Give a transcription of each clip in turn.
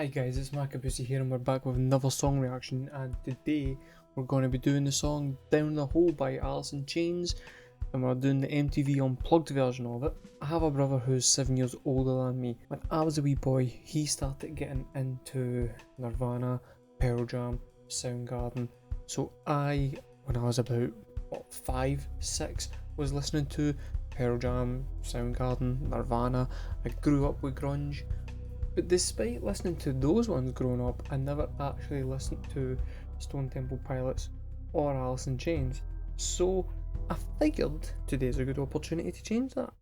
Hi guys, it's markabusi here and we're back with another song reaction, and today we're going to be doing the song Down the Hole by Alice in Chains, and we're doing the MTV Unplugged version of it. I have a brother who's 7 years older than me. When I was a wee boy, he started getting into Nirvana, Pearl Jam, Soundgarden, so when I was about 5, 6, was listening to Pearl Jam, Soundgarden, Nirvana. I grew up with grunge. But despite listening to those ones growing up, I never actually listened to Stone Temple Pilots or Alice in Chains. So I figured today's a good opportunity to change that.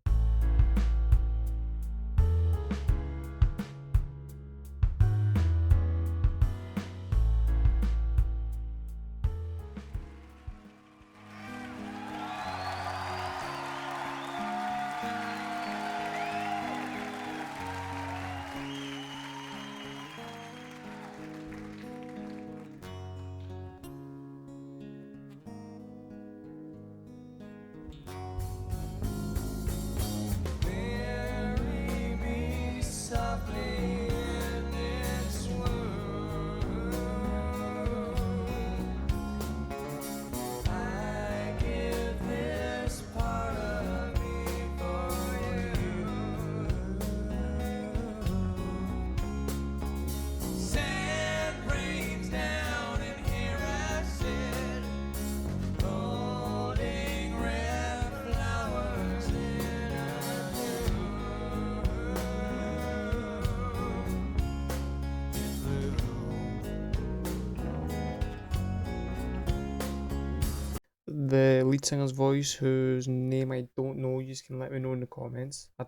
The lead singer's voice, whose name I don't know, you can let me know in the comments. I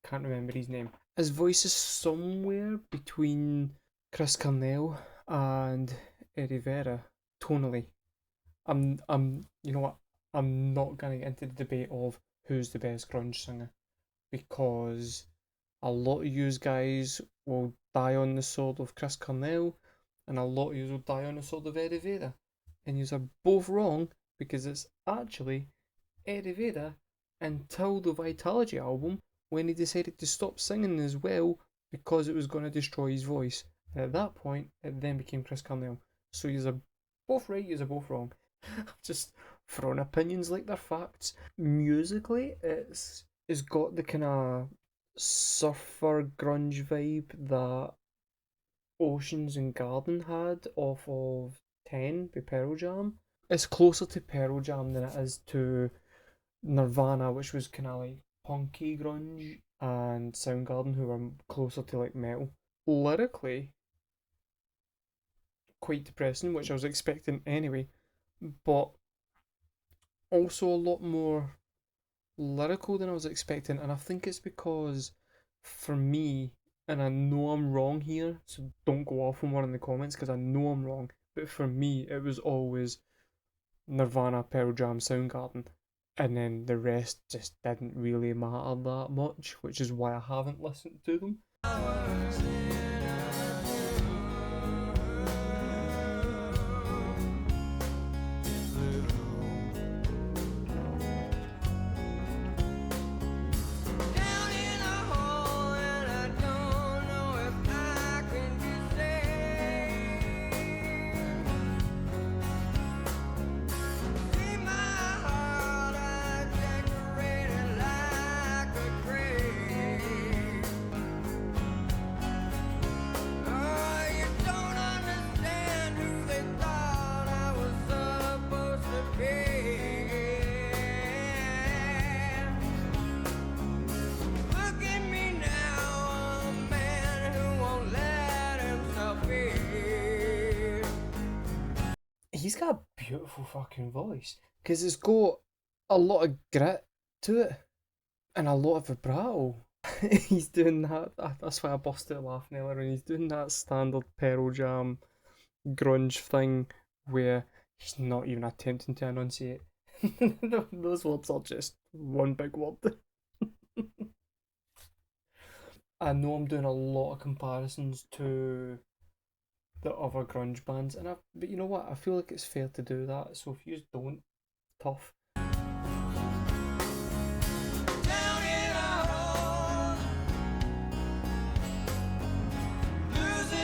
can't remember his name. His voice is somewhere between Chris Cornell and Eddie Vedder, tonally. You know what? I'm not gonna get into the debate of who's the best grunge singer, because a lot of you guys will die on the sword of Chris Cornell, and a lot of you will die on the sword of Eddie Vedder, and you are both wrong, because it's actually Eddie Vedder until the Vitalogy album, when he decided to stop singing as well because it was going to destroy his voice. And at that point, it then became Chris Cornell. So you're both right, you're both wrong. I'm just throwing opinions like they're facts. Musically, it's got the kind of surfer grunge vibe that Oceans and Garden had off of 10 by Pearl Jam. It's closer to Pearl Jam than it is to Nirvana, which was kind of like punky grunge, and Soundgarden, who were closer to like metal. Lyrically, quite depressing, which I was expecting anyway, but also a lot more lyrical than I was expecting, and I think it's because, for me, and I know I'm wrong here, so don't go off on one in the comments because I know I'm wrong, but for me it was always Nirvana, Pearl Jam, Soundgarden, and then the rest just didn't really matter that much, which is why I haven't listened to them. He's got a beautiful fucking voice, because it's got a lot of grit to it and a lot of vibrato. He's doing that, that's why I busted laughing earlier, and he's doing that standard Pearl Jam grunge thing where he's not even attempting to enunciate. Those words are just one big word. I know I'm doing a lot of comparisons to the other grunge bands, but you know what? I feel like it's fair to do that. So if you don't, tough. Down in a hole, losing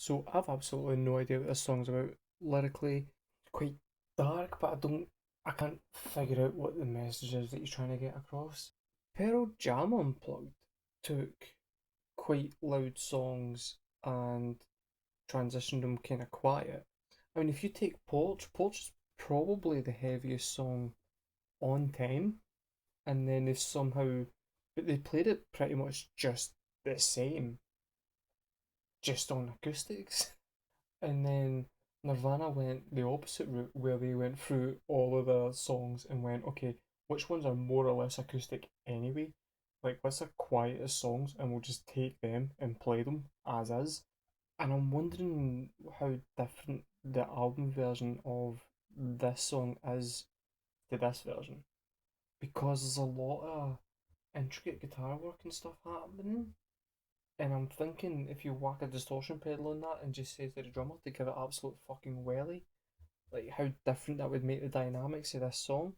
So I've absolutely no idea what this song's about lyrically. It's quite dark, but I can't figure out what the message is that he's trying to get across. Pearl Jam Unplugged took quite loud songs and transitioned them kind of quiet. I mean, if you take Porch is probably the heaviest song on time, and then they somehow, but they played it pretty much just the same, just on acoustics. And then Nirvana went the opposite route where they went through all of the songs and went, okay, which ones are more or less acoustic anyway? Like, what's the quietest songs? And we'll just take them and play them as is. And I'm wondering how different the album version of this song is to this version. Because there's a lot of intricate guitar work and stuff happening. And I'm thinking if you whack a distortion pedal on that and just say to the drummer to give it absolute fucking welly, like how different that would make the dynamics of this song.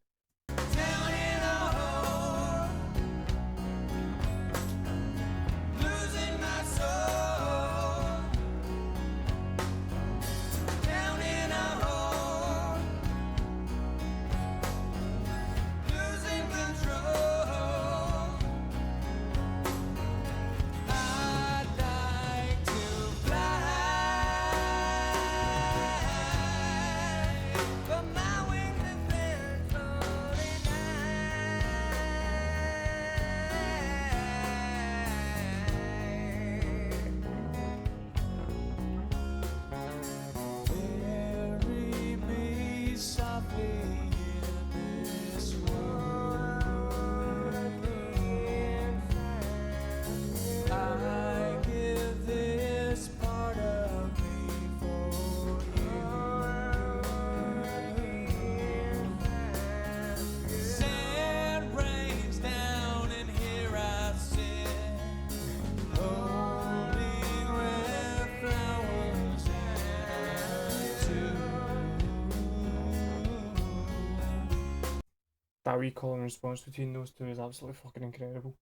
That wee call and response between those two is absolutely fucking incredible.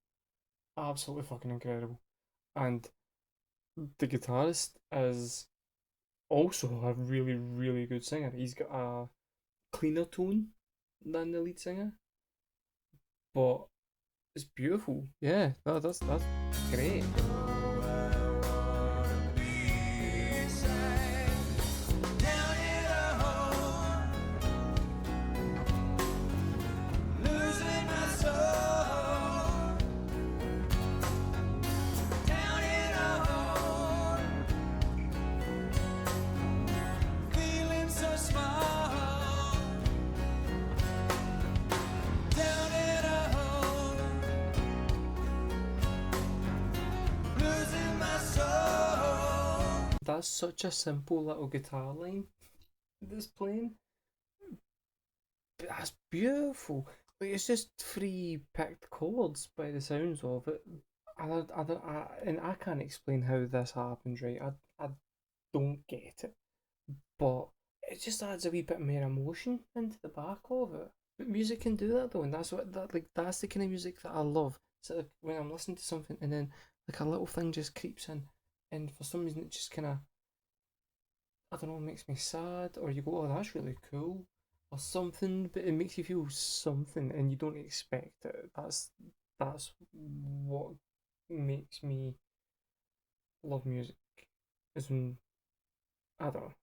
Absolutely fucking incredible. And the guitarist is also a really, really good singer. He's got a cleaner tone than the lead singer, but it's beautiful. Yeah, that's great. That's such a simple little guitar line that's playing, but that's beautiful. Like it's just three picked chords by the sounds of it. And I can't explain how this happens, right? I don't get it, but it just adds a wee bit more emotion into the back of it. But music can do that though, and that's the kind of music that I love. So like when I'm listening to something and then like a little thing just creeps in, and for some reason it just kind of I don't know makes me sad, or you go, oh that's really cool, or something, but it makes you feel something and you don't expect it. That's what makes me love music. Is when I don't know.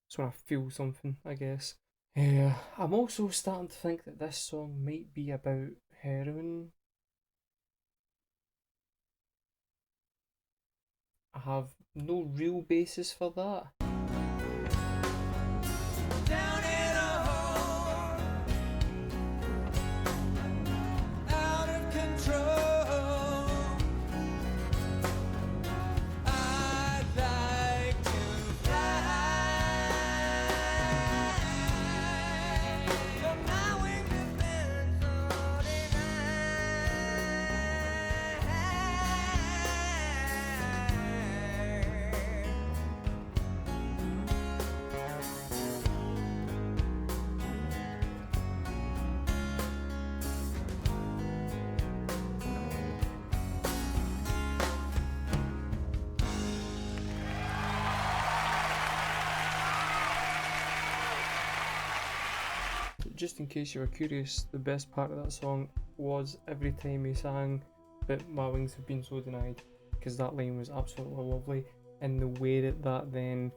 It's when I feel something, I guess. Yeah, I'm also starting to think that this song might be about heroin. I have no real basis for that. just in case you were curious, the best part of that song was every time he sang that my wings have been so denied, because that line was absolutely lovely, and the way that that then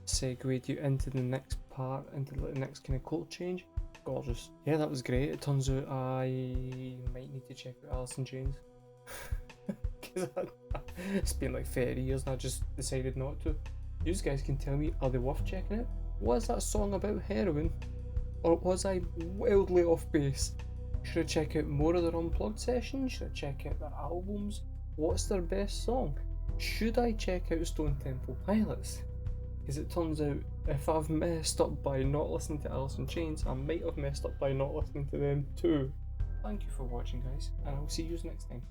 segued you into the next part, into the next kind of chord change, gorgeous. Yeah, that was great. It turns out I might need to check out Alice in Chains. Because it's been like 30 years and I just decided not to. You guys can tell me, are they worth checking out? Was that song about heroin? Or was I wildly off base? Should I check out more of their unplugged sessions? Should I check out their albums? What's their best song? Should I check out Stone Temple Pilots? Because it turns out if I've messed up by not listening to Alice in Chains, I might have messed up by not listening to them too. Thank you for watching, guys, and I'll see you next time.